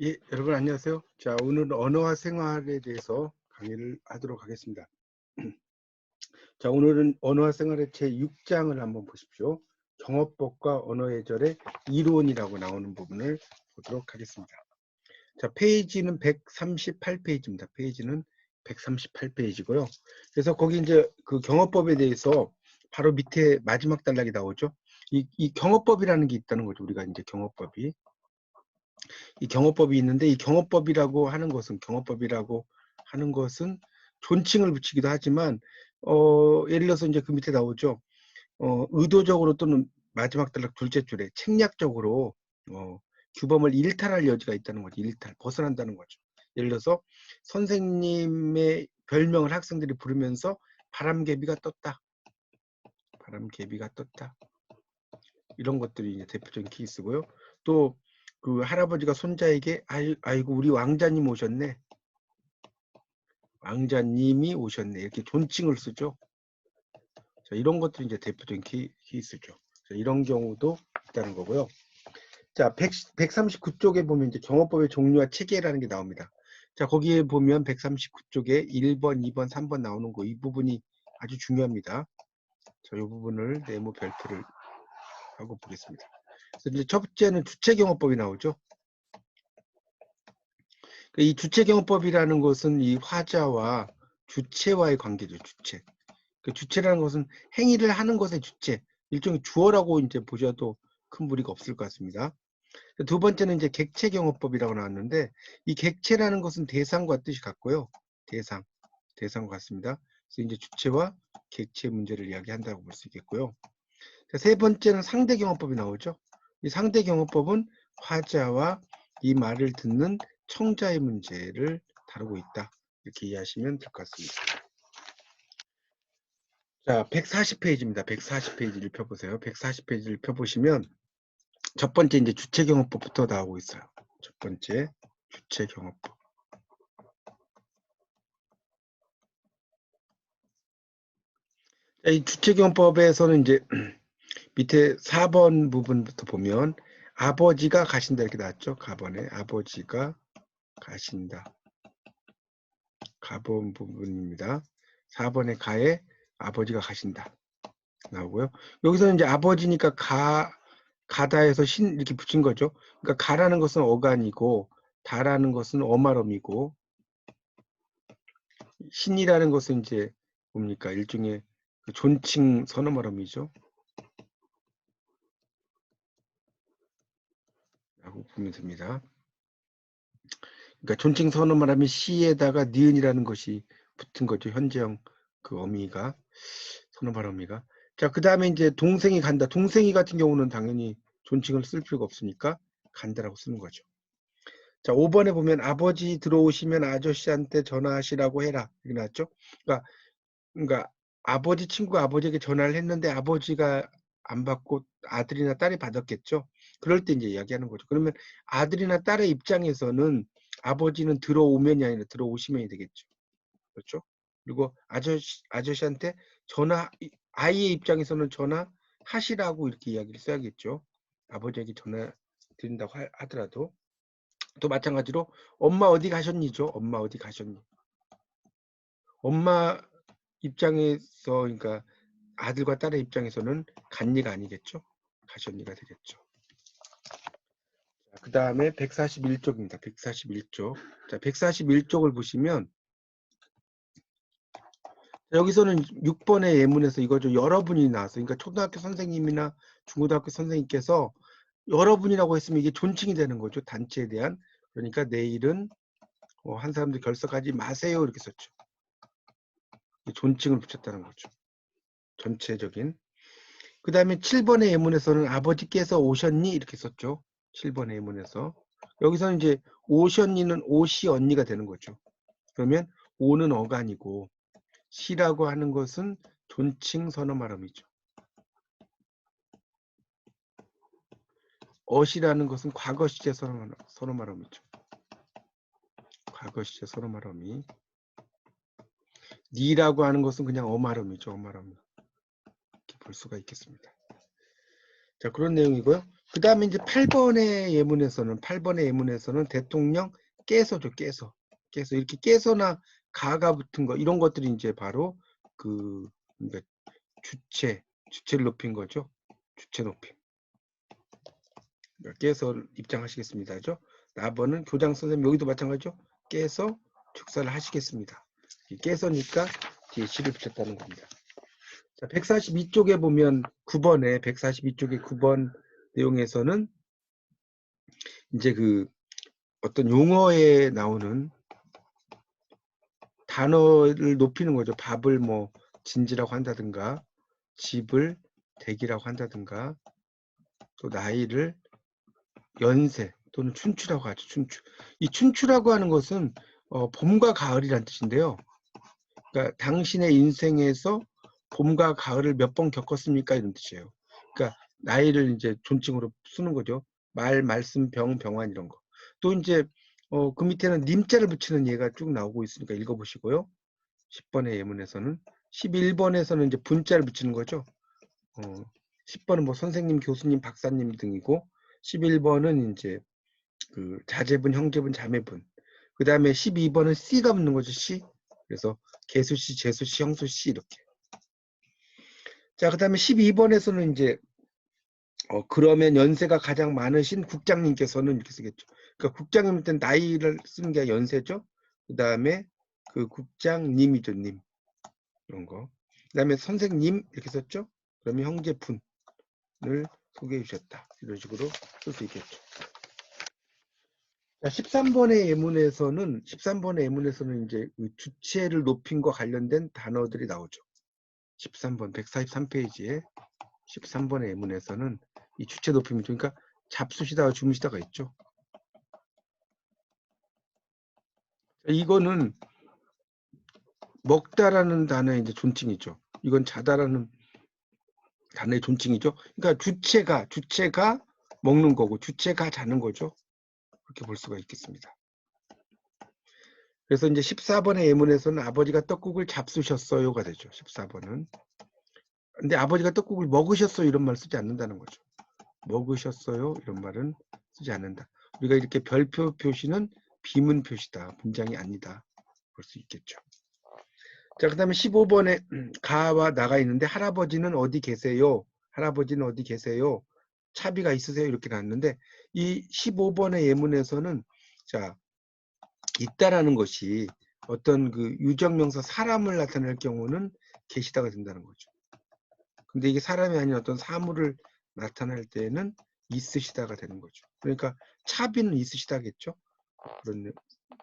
예, 여러분 안녕하세요. 자, 오늘 언어와 생활에 대해서 강의를 하도록 하겠습니다. 자, 오늘은 언어와 생활의 제6장을 한번 보십시오. 경어법과 언어 예절의 이론이라고 나오는 부분을 보도록 하겠습니다. 자, 페이지는 138페이지입니다. 페이지는 138페이지고요. 그래서 거기 이제 그 경어법에 대해서 바로 밑에 마지막 단락이 나오죠. 이 경어법이라는 게 있다는 거죠. 우리가 이제 경어법이. 이 경어법이 있는데 이 경어법이라고 하는 것은 존칭을 붙이기도 하지만 예를 들어서 이제 그 밑에 나오죠. 의도적으로 또는 마지막 단락 둘째 줄에 책략적으로 규범을 일탈할 여지가 있다는 거죠. 벗어난다는 거죠. 예를 들어서 선생님의 별명을 학생들이 부르면서 바람개비가 떴다. 바람개비가 떴다. 이런 것들이 이제 대표적인 케이스고요. 또 그 할아버지가 손자에게 아이고 우리 왕자님 오셨네. 왕자님이 오셨네. 이렇게 존칭을 쓰죠. 자, 이런 것들이 이제 대표적인 케이스죠. 자, 이런 경우도 있다는 거고요. 자, 139쪽에 보면 이제 경어법의 종류와 체계라는 게 나옵니다. 자, 거기에 보면 139쪽에 1번, 2번, 3번 나오는 거, 이 부분이 아주 중요합니다. 자, 이 부분을 네모 별표를 하고 보겠습니다. 그래서 이제 첫 번째는 주체경어법이 나오죠. 이 주체경어법이라는 것은 이 화자와 주체와의 관계죠. 주체. 그 주체라는 것은 행위를 하는 것의 주체, 일종의 주어라고 이제 보셔도 큰 무리가 없을 것 같습니다. 두 번째는 이제 객체경어법이라고 나왔는데 이 객체라는 것은 대상과 뜻이 같고요. 대상과 같습니다. 그래서 이제 주체와 객체 문제를 이야기한다고 볼 수 있겠고요. 세 번째는 상대경어법이 나오죠. 이 상대경어법은 화자와 이 말을 듣는 청자의 문제를 다루고 있다. 이렇게 이해하시면 될 것 같습니다. 자, 140페이지입니다. 140페이지를 펴보세요. 140페이지를 펴보시면 첫 번째 이제 주체경어법부터 나오고 있어요. 첫 번째 주체경어법. 이 주체경어법에서는 이제 밑에 4번 부분부터 보면 아버지가 가신다 이렇게 나왔죠. 가번에 아버지가 가신다. 가본 부분입니다. 4번에 가에 아버지가 가신다 나오고요. 여기서는 이제 아버지니까 가다에서 신 이렇게 붙인 거죠. 그러니까 가라는 것은 어간이고 다라는 것은 어말음이고 신이라는 것은 이제 뭡니까? 일종의 그 존칭 선어말음이죠. 라고 보면 됩니다. 그러니까 존칭 선어말하면 시에다가 니은이라는 것이 붙은 거죠. 현재형 그 어미가 선어말 어미가. 자, 그 다음에 이제 동생이 간다. 동생이 같은 경우는 당연히 존칭을 쓸 필요가 없으니까 간다라고 쓰는 거죠. 자, 5번에 보면 아버지 들어오시면 아저씨한테 전화하시라고 해라. 이렇게 나왔죠. 그러니까 아버지 친구가 아버지에게 전화를 했는데 아버지가 안 받고 아들이나 딸이 받았겠죠. 그럴 때 이제 이야기하는 거죠. 그러면 아들이나 딸의 입장에서는 아버지는 들어오면이 아니라 들어오시면이 되겠죠. 그렇죠? 그리고 아저씨한테 아이의 입장에서는 전화하시라고 이렇게 이야기를 써야겠죠. 아버지에게 전화 드린다고 하더라도. 또 마찬가지로 엄마 어디 가셨니죠? 엄마 어디 가셨니? 엄마 입장에서 그러니까 아들과 딸의 입장에서는 간니가 아니겠죠. 가셨니가 되겠죠. 그 다음에 141쪽입니다. 141쪽. 자, 141쪽을 보시면 여기서는 6번의 예문에서 이거죠. 여러분이 나왔어요. 그러니까 초등학교 선생님이나 중고등학교 선생님께서 여러분이라고 했으면 이게 존칭이 되는 거죠. 단체에 대한. 그러니까 내일은 한 사람들 결석하지 마세요. 이렇게 썼죠. 존칭을 붙였다는 거죠. 전체적인. 그 다음에 7번의 예문에서는 아버지께서 오셨니? 이렇게 썼죠. 7번의 예문에서. 여기서는 이제 오셨니는 오시 언니가 되는 거죠. 그러면 오는 어간이고 시라고 하는 것은 존칭 선어 말음이죠. 어시라는 것은 과거 시제 선어 말음이죠. 과거 시제 선어 말음이. 니라고 하는 것은 그냥 어말음이죠. 어말음. 이렇게 볼 수가 있겠습니다. 자, 그런 내용이고요. 그 다음에 이제 8번의 예문에서는 대통령 깨서죠, 깨서. 이렇게 깨서나 가가 붙은 거, 이런 것들이 이제 바로 그러니까 주체를 높인 거죠. 주체 높임. 깨서 입장하시겠습니다죠. 나번은 교장 선생님, 여기도 마찬가지죠. 깨서 축사를 하시겠습니다. 깨서니까 뒤에 시를 붙였다는 겁니다. 자, 142쪽에 보면 9번에 142쪽에 9번 내용에서는 이제 그 어떤 용어에 나오는 단어를 높이는 거죠. 밥을 뭐 진지라고 한다든가, 집을 대기라고 한다든가, 또 나이를 연세 또는 춘추라고 하죠. 춘추. 이 춘추라고 하는 것은 봄과 가을이란 뜻인데요. 그러니까 당신의 인생에서 봄과 가을을 몇 번 겪었습니까? 이런 뜻이에요. 그러니까 나이를 이제 존칭으로 쓰는 거죠. 말씀, 병환 이런 거. 또 이제 그 밑에는 님자를 붙이는 예가 쭉 나오고 있으니까 읽어보시고요. 10번의 예문에서는 11번에서는 이제 분자를 붙이는 거죠. 10번은 뭐 선생님, 교수님, 박사님 등이고 11번은 이제 그 자제분, 형제분, 자매분. 그 다음에 12번은 C가 붙는 거죠. C. 그래서 개수씨, 재수씨, 형수씨 이렇게. 자, 그 다음에 12번에서는 이제 그러면 연세가 가장 많으신 국장님께서는 이렇게 쓰겠죠. 그러니까 국장님한테 나이를 쓰는 게 연세죠. 그 다음에 그 국장님이죠. 님. 이런 거. 그 다음에 선생님 이렇게 썼죠. 그러면 형제분을 소개해 주셨다. 이런 식으로 쓸 수 있겠죠. 자, 13번의 예문에서는 이제 그 주체를 높인 거 관련된 단어들이 나오죠. 13번 143페이지에 13번의 예문에서는 이 주체 높임이 그러니까 잡수시다가 주무시다가 있죠. 이거는 먹다라는 단어의 이제 존칭이죠. 이건 자다라는 단어의 존칭이죠. 그러니까 주체가 먹는 거고 주체가 자는 거죠. 그렇게 볼 수가 있겠습니다. 그래서 이제 14번의 예문에서는 아버지가 떡국을 잡수셨어요가 되죠. 14번은. 근데 아버지가 떡국을 먹으셨어요 이런 말 쓰지 않는다는 거죠. 먹으셨어요 이런 말은 쓰지 않는다. 우리가 이렇게 별표 표시는 비문 표시다. 문장이 아니다. 볼 수 있겠죠. 자, 그 다음에 15번에 가와 나가 있는데 할아버지는 어디 계세요? 할아버지는 어디 계세요? 차비가 있으세요? 이렇게 나왔는데 이 15번의 예문에서는 자 있다라는 것이 어떤 그 유적명사 사람을 나타낼 경우는 계시다가 된다는 거죠. 근데 이게 사람이 아닌 어떤 사물을 나타낼 때는 있으시다가 되는 거죠. 그러니까 차비는 있으시다겠죠. 그런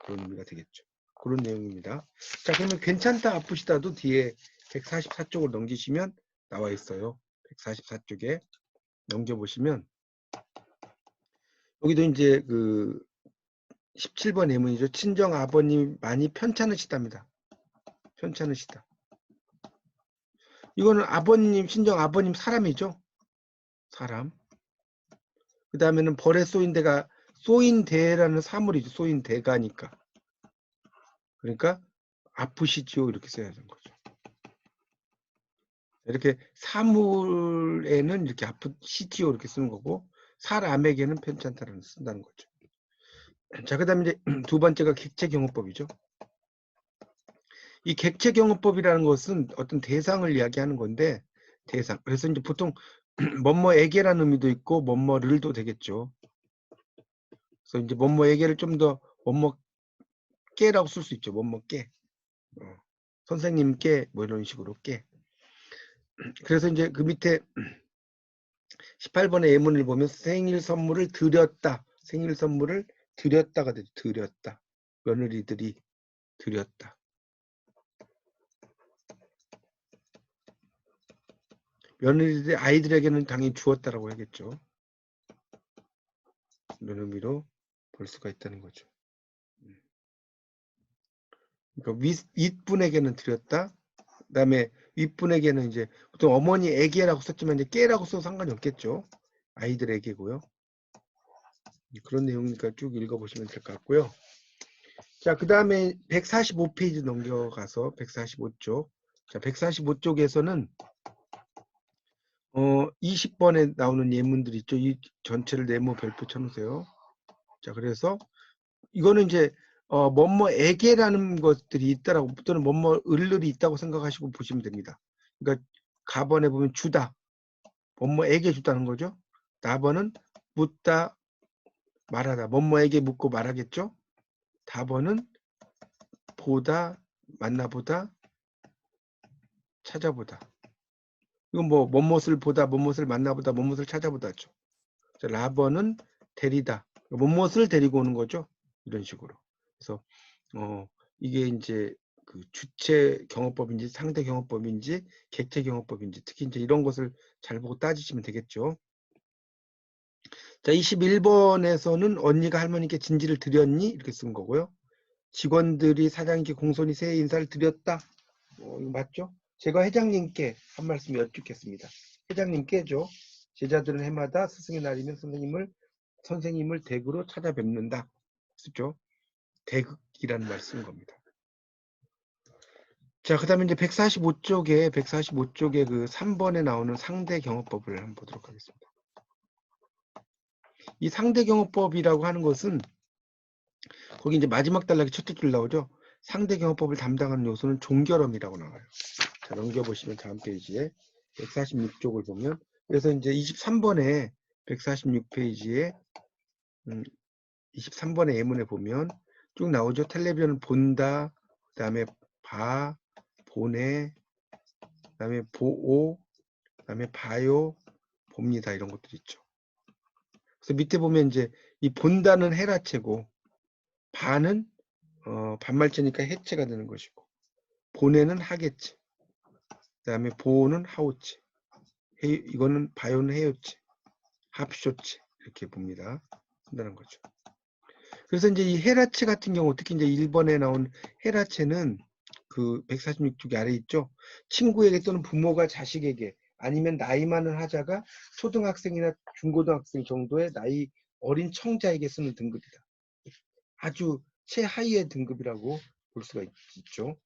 의미가 되겠죠. 그런 내용입니다. 자, 그러면 괜찮다 아프시다도 뒤에 144쪽을 넘기시면 나와 있어요. 144쪽에 넘겨보시면 여기도 이제 그 17번 예문이죠. 친정 아버님 많이 편찮으시답니다. 편찮으시다. 이거는 아버님, 친정 아버님 사람이죠. 사람. 그 다음에는 벌에 쏘인대가 쏘인대라는 사물이죠. 쏘인대가니까. 그러니까 아프시지요 이렇게 써야 되는 거죠. 이렇게 사물에는 이렇게 아프시지요 이렇게 쓰는 거고 사람에게는 편찮다라는 쓴다는 거죠. 자, 그 다음에 이제 두 번째가 객체경호법이죠. 이 객체경호법이라는 것은 어떤 대상을 이야기하는 건데 대상. 그래서 이제 보통 뭐뭐에게라는 의미도 있고 뭐뭐를도 되겠죠. 그래서 이제 뭐뭐에게를 좀 더 뭐뭐께라고 쓸 수 있죠. 뭐뭐께. 선생님께 뭐 이런 식으로 께. 그래서 이제 그 밑에 18번의 예문을 보면 생일 선물을 드렸다. 생일 선물을 드렸다가 되죠. 드렸다. 며느리들이 드렸다. 며느리들이 아이들에게는 당연히 주었다라고 하겠죠. 이런 의미로 볼 수가 있다는 거죠. 그러니까 윗분에게는 드렸다. 그 다음에 윗분에게는 이제 보통 어머니에게라고 썼지만 이제 깨라고 써도 상관이 없겠죠. 아이들에게고요. 그런 내용이니까 쭉 읽어보시면 될 것 같고요. 자, 그 다음에 145페이지 넘겨가서 145쪽. 자, 145쪽에서는 20번에 나오는 예문들 있죠. 이 전체를 네모 별표 쳐놓으세요. 자, 그래서 이거는 이제 뭐뭐에게라는 것들이 있다라고 또는 을들이 있다고 생각하시고 보시면 됩니다. 그러니까 가번에 보면 주다, 뭐뭐에게 주다는 거죠. 나번은 묻다, 말하다, 뭐뭐에게 묻고 말하겠죠. 다번은 보다, 만나보다, 찾아보다. 이건 뭐 뭐뭇을 보다, 뭐뭇을 만나보다, 뭐뭇을 찾아보다죠. 자, 라번은 데리다, 뭐뭇을 데리고 오는 거죠. 이런 식으로. 그래서 이게 이제 그 주체 경어법인지 상대 경어법인지 객체 경어법인지 특히 이제 이런 것을 잘 보고 따지시면 되겠죠. 자, 21번에서는 언니가 할머니께 진지를 드렸니? 이렇게 쓴 거고요. 직원들이 사장님께 공손히 새해 인사를 드렸다. 이거 맞죠? 제가 회장님께 한 말씀 여쭙겠습니다. 회장님께죠. 제자들은 해마다 스승의 날이면 선생님을 댁으로 찾아뵙는다. 그렇죠? 댁이라는 말 쓴 겁니다. 자, 그 다음에 이제 145쪽에 그 3번에 나오는 상대 경어법을 한번 보도록 하겠습니다. 이 상대 경어법이라고 하는 것은 거기 이제 마지막 단락에 첫째 줄 나오죠. 상대 경어법을 담당하는 요소는 종결음이라고 나와요. 자, 넘겨보시면 다음 페이지에 146쪽을 보면 그래서 이제 23번에 146페이지에 23번의 예문에 보면 쭉 나오죠. 텔레비전을 본다, 그 다음에 봐, 보내, 그 다음에 보오, 그 다음에 봐요, 봅니다. 이런 것들 있죠. 그래서 밑에 보면 이제 이 본다는 해라체고 봐는 반말체니까 해체가 되는 것이고 보내는 하겠지. 그 다음에 보호는 하오치. 이거는 바요는 해요치. 합쇼치. 이렇게 봅니다. 한다는 거죠. 그래서 이제 이 헤라체 같은 경우 특히 이제 1번에 나온 헤라체는 그 146쪽에 아래 있죠. 친구에게 또는 부모가 자식에게 아니면 나이 많은 하자가 초등학생이나 중고등학생 정도의 나이 어린 청자에게 쓰는 등급이다. 아주 최하위의 등급이라고 볼 수가 있죠.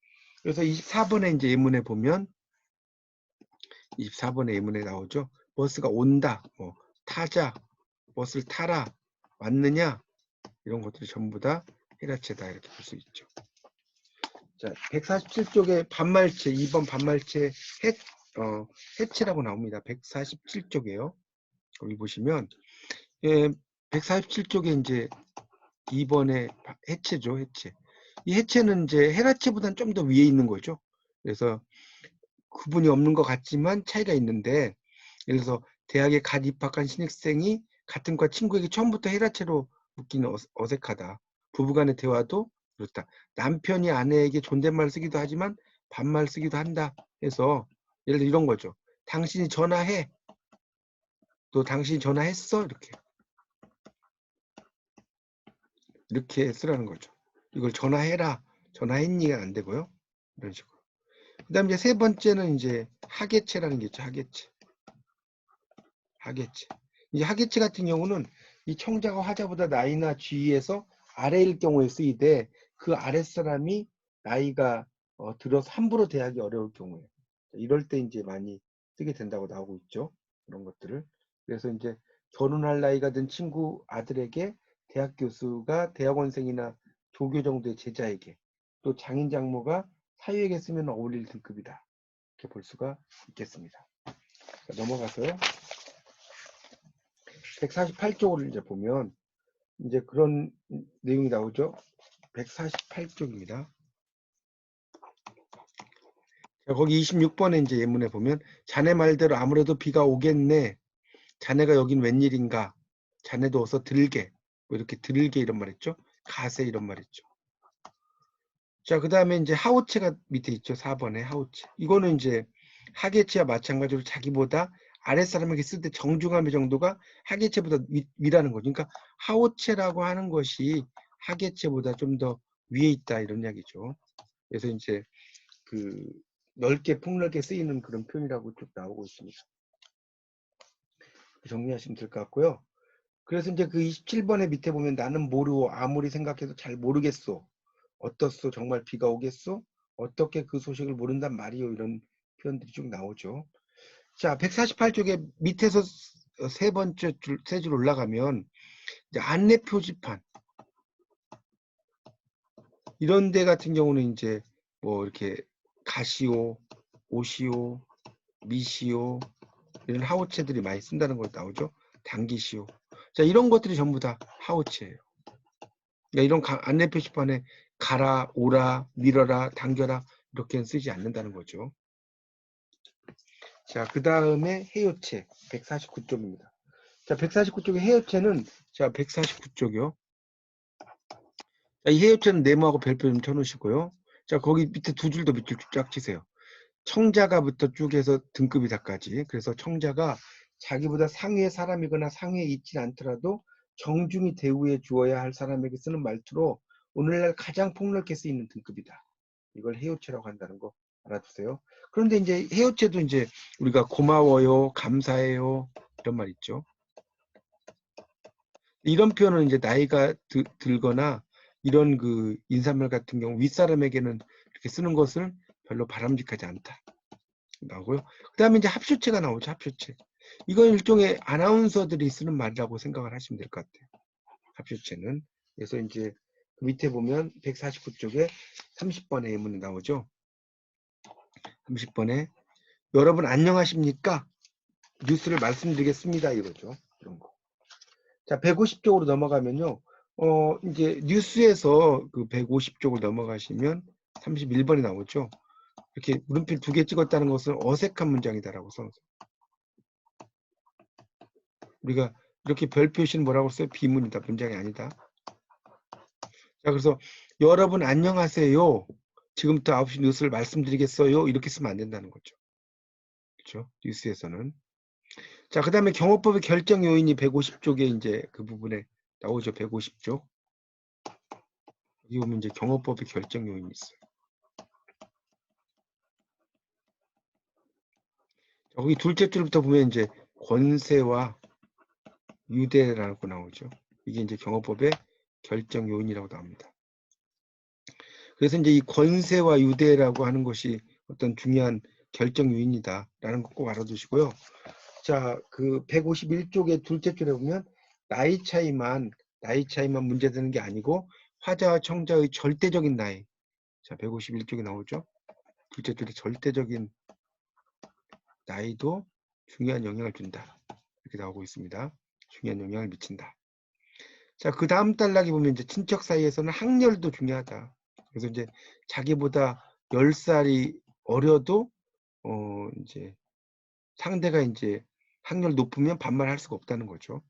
그래서 24번에 이제 예문에 보면 24번에 예문에 나오죠. 버스가 온다, 뭐 타자, 버스를 타라, 왔느냐 이런 것들이 전부 다 헤라체다 이렇게 볼 수 있죠. 자, 147쪽에 반말체 2번 반말체 해체라고 나옵니다. 147쪽에요. 거기 보시면 147쪽에 이제 2번에 해체죠. 해체. 이 해체는 이제 헤라체보다는 좀 더 위에 있는 거죠. 그래서 구분이 없는 것 같지만 차이가 있는데 예를 들어서 대학에 갓 입학한 신입생이 같은 과 친구에게 처음부터 헤라체로 묻기는 어색하다. 부부간의 대화도 그렇다. 남편이 아내에게 존댓말 쓰기도 하지만 반말 쓰기도 한다 해서 예를 들어 이런 거죠. 당신이 전화해. 또 당신이 전화했어. 이렇게 쓰라는 거죠. 이걸 전화해라. 전화했니가 안 되고요. 이런 식으로. 그 다음에 이제 세 번째는 이제 하계체라는 게 있죠. 하계체. 이제 하계체 같은 경우는 이 청자가 화자보다 나이나 지위에서 아래일 경우에 쓰이되 그 아랫사람이 나이가 들어서 함부로 대하기 어려울 경우에 이럴 때 이제 많이 쓰게 된다고 나오고 있죠. 그런 것들을. 그래서 이제 결혼할 나이가 든 친구 아들에게 대학 교수가 대학원생이나 조교 정도의 제자에게 또 장인 장모가 사유에게 쓰면 어울릴 등급이다. 이렇게 볼 수가 있겠습니다. 자, 넘어가서요. 148쪽을 이제 보면 이제 그런 내용이 나오죠. 148쪽입니다. 거기 26번에 이제 예문에 보면 자네 말대로 아무래도 비가 오겠네. 자네가 여긴 웬일인가. 자네도 어서 들게. 뭐 이렇게 들게 이런 말 했죠. 가세 이런 말 했죠. 자, 그 다음에 이제 하오체가 밑에 있죠. 4번에 하오체. 이거는 이제 하계체와 마찬가지로 자기보다 아랫사람에게 쓸 때 정중함의 정도가 하계체보다 위라는 거죠. 그러니까 하오체라고 하는 것이 하계체보다 좀 더 위에 있다 이런 이야기죠. 그래서 이제 그 넓게 폭넓게 쓰이는 그런 표현이라고 쭉 나오고 있습니다. 정리하시면 될 것 같고요. 그래서 이제 그 27번에 밑에 보면 나는 모르고 아무리 생각해도 잘 모르겠소. 어떻소? 정말 비가 오겠소? 어떻게 그 소식을 모른단 말이요? 이런 표현들이 쭉 나오죠. 자, 148쪽에 밑에서 세 번째 줄, 세 줄 올라가면 이제 안내 표지판 이런 데 같은 경우는 이제 뭐 이렇게 가시오, 오시오, 미시오 이런 하우체들이 많이 쓴다는 걸 나오죠. 당기시오. 자, 이런 것들이 전부 다 하우체예요. 그러니까 이런 안내 표지판에 가라, 오라, 밀어라, 당겨라 이렇게는 쓰지 않는다는 거죠. 자, 그 다음에 해요체 149쪽입니다. 자, 149쪽의 해요체는 자, 149쪽이요. 자, 이 해요체는 네모하고 별표 좀 쳐놓으시고요. 자, 거기 밑에 두 줄도 밑줄 쫙 치세요. 청자가부터 쭉 해서 등급이 다까지. 그래서 청자가 자기보다 상위의 사람이거나 상위에 있진 않더라도 정중히 대우해 주어야 할 사람에게 쓰는 말투로 오늘날 가장 폭넓게 쓰이는 등급이다. 이걸 해요체라고 한다는 거 알아두세요. 그런데 이제 해요체도 이제 우리가 고마워요, 감사해요 이런 말 있죠. 이런 표현은 이제 나이가 들거나 이런 그 인사말 같은 경우 윗사람에게는 이렇게 쓰는 것을 별로 바람직하지 않다. 나오고요. 그 다음에 이제 합쇼체가 나오죠. 합쇼체. 이건 일종의 아나운서들이 쓰는 말이라고 생각을 하시면 될 것 같아요. 합쇼체는. 그래서 이제 밑에 보면 149쪽에 30번의 예문이 나오죠. 30번에 여러분 안녕하십니까? 뉴스를 말씀드리겠습니다. 이거죠. 이런 거. 자, 150쪽으로 넘어가면요. 이제 뉴스에서 그 150쪽을 넘어가시면 31번이 나오죠. 이렇게 물음표 2개 찍었다는 것은 어색한 문장이다라고 써서 우리가 이렇게 별 표시는 뭐라고 써요? 비문이다. 문장이 아니다. 자, 그래서 여러분 안녕하세요. 지금부터 9시 뉴스를 말씀드리겠어요. 이렇게 쓰면 안 된다는 거죠. 그렇죠? 뉴스에서는. 자, 그 다음에 경호법의 결정 요인이 150쪽에 이제 그 부분에 나오죠. 150쪽. 여기 보면 이제 경호법의 결정 요인이 있어요. 자, 거기 둘째 줄부터 보면 이제 권세와 유대라고 나오죠. 이게 이제 경호법의 결정 요인이라고 나옵니다. 그래서 이제 이 권세와 유대라고 하는 것이 어떤 중요한 결정 요인이다라는 거 꼭 알아두시고요. 자, 그 151쪽의 둘째 줄에 보면 나이 차이만 문제되는 게 아니고 화자와 청자의 절대적인 나이. 자, 151쪽에 나오죠. 둘째 줄에 절대적인 나이도 중요한 영향을 준다. 이렇게 나오고 있습니다. 중요한 영향을 미친다. 자, 그 다음 단락에 보면 이제 친척 사이에서는 학렬도 중요하다. 그래서 이제 자기보다 10살이 어려도 이제 상대가 이제 학렬 높으면 반말할 수가 없다는 거죠.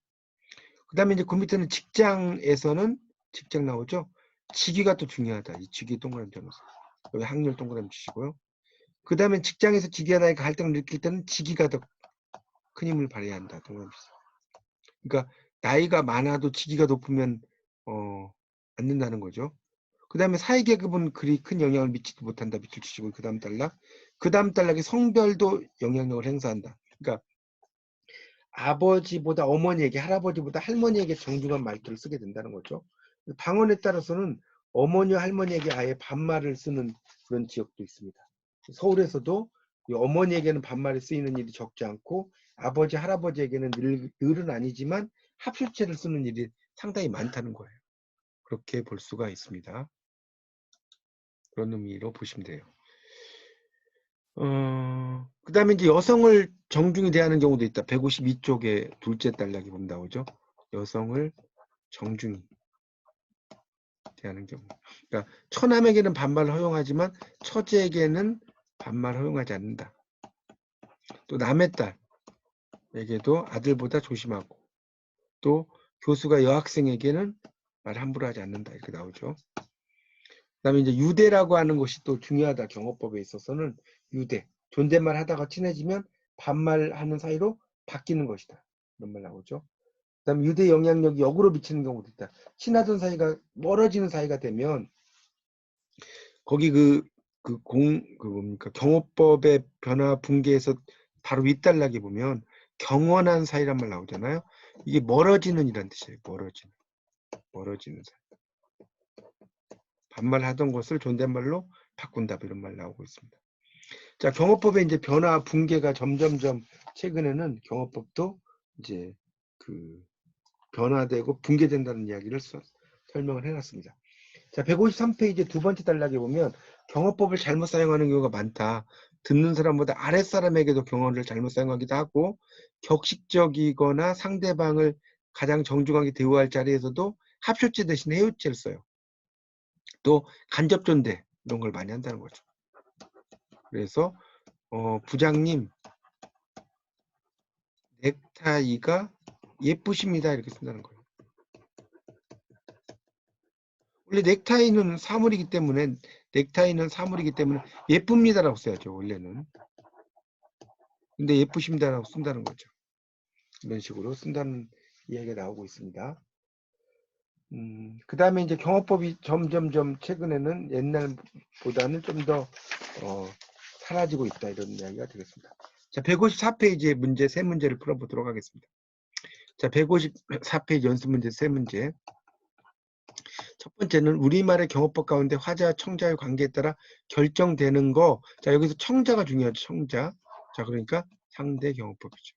그 다음에 이제 그 밑에는 직장에서는 직장 나오죠. 직위가 또 중요하다. 이 직위 동그라미 쳐놓으세요. 여기 학렬 동그라미 치시고요. 그 다음에 직장에서 직위 하나의 갈등을 느낄 때는 직위가 더 큰 힘을 발휘해야 한다. 동그라미 치세요. 그러니까 나이가 많아도 직위가 높으면 안 된다는 거죠. 그 다음에 사회계급은 그리 큰 영향을 미치지 못한다. 밑줄 치시고 그 다음 단락. 그 다음 단락에 성별도 영향력을 행사한다. 그러니까 아버지보다 어머니에게, 할아버지보다 할머니에게 정중한 말투를 쓰게 된다는 거죠. 방언에 따라서는 어머니와 할머니에게 아예 반말을 쓰는 그런 지역도 있습니다. 서울에서도 어머니에게는 반말이 쓰이는 일이 적지 않고 아버지, 할아버지에게는 늘은 아니지만 합술체를 쓰는 일이 상당히 많다는 거예요. 그렇게 볼 수가 있습니다. 그런 의미로 보시면 돼요. 그 다음에 이제 여성을 정중히 대하는 경우도 있다. 152쪽에 둘째 단락이 보면 나오죠. 여성을 정중히 대하는 경우. 그러니까 처남에게는 반말을 허용하지만 처제에게는 반말 허용하지 않는다. 또 남의 딸에게도 아들보다 조심하고 또 교수가 여학생에게는 말 함부로 하지 않는다. 이렇게 나오죠. 그다음에 이제 유대라고 하는 것이 또 중요하다. 경호법에 있어서는 유대. 존댓말 하다가 친해지면 반말하는 사이로 바뀌는 것이다. 이런 말 나오죠. 그다음 유대 영향력이 역으로 미치는 경우도 있다. 친하던 사이가 멀어지는 사이가 되면 거기 뭡니까 경호법의 변화 붕괴에서 바로 윗단락에 보면 경원한 사이란 말 나오잖아요. 이게 멀어지는 이란 뜻이에요. 멀어지는 사이. 반말하던 것을 존댓말로 바꾼다 이런 말 나오고 있습니다. 자, 경호법의 이제 변화, 붕괴가 점점점 최근에는 경호법도 이제 그 변화되고 붕괴된다는 이야기를 설명을 해놨습니다. 자, 153페이지 두 번째 단락에 보면 경호법을 잘못 사용하는 경우가 많다. 듣는 사람보다 아랫사람에게도 경호를 잘못 사용하기도 하고 격식적이거나 상대방을 가장 정중하게 대우할 자리에서도 합쇼체 대신에 해요체를 써요. 또 간접존대 이런 걸 많이 한다는 거죠. 그래서 부장님 넥타이가 예쁘십니다 이렇게 쓴다는 거예요. 원래 넥타이는 사물이기 때문에 예쁩니다라고 써야죠 원래는. 근데 예쁘십니다라고 쓴다는 거죠. 이런 식으로 쓴다는 이야기가 나오고 있습니다. 그 다음에 이제 경호법이 점점점 최근에는 옛날보다는 좀 더 사라지고 있다 이런 이야기가 되겠습니다. 자, 154페이지의 문제 세 문제를 풀어보도록 하겠습니다. 자, 154페이지 연습 문제 세 문제. 첫 번째는 우리말의 경호법 가운데 화자와 청자의 관계에 따라 결정되는 거. 자, 여기서 청자가 중요하죠. 청자. 자, 그러니까 상대 경호법이죠.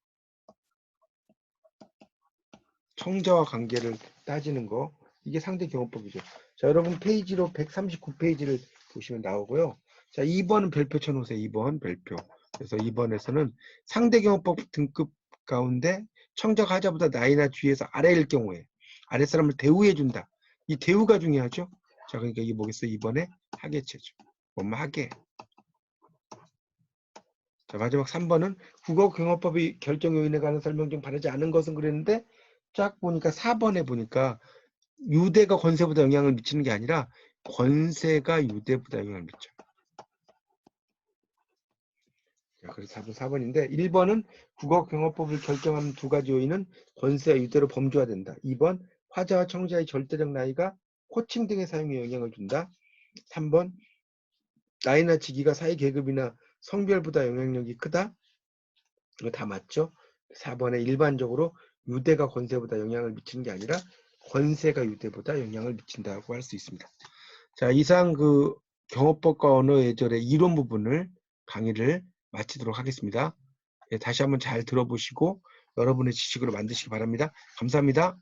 청자와 관계를 따지는 거. 이게 상대 경호법이죠. 자, 여러분 페이지로 139페이지를 보시면 나오고요. 자, 2번은 별표 쳐놓으세요. 2번 별표. 그래서 2번에서는 상대 경호법 등급 가운데 청자가 하자보다 나이나 주위에서 아래일 경우에 아랫사람을 대우해준다. 이 대우가 중요하죠. 자, 그러니까 이게 뭐겠어요? 2번에 하계체죠. 하계. 자, 마지막 3번은 국어경호법이 결정 요인에 관한 설명 중 바르지 않은 것은 그랬는데 쫙 보니까 4번에 보니까 유대가 권세보다 영향을 미치는 게 아니라 권세가 유대보다 영향을 미쳐. 자, 그래서 4번인데 1번은 국어경호법을 결정하는 두 가지 요인은 권세와 유대로 범주화된다. 2번 화자와 청자의 절대적 나이가 호칭 등의 사용에 영향을 준다. 3번 나이나 직위가 사회 계급이나 성별보다 영향력이 크다. 이거 다 맞죠? 4번에 일반적으로 유대가 권세보다 영향을 미치는 게 아니라 권세가 유대보다 영향을 미친다고 할 수 있습니다. 자, 이상 그 경호법과 언어 예절의 이론 부분을 강의를 마치도록 하겠습니다. 예, 다시 한번 잘 들어보시고 여러분의 지식으로 만드시기 바랍니다. 감사합니다.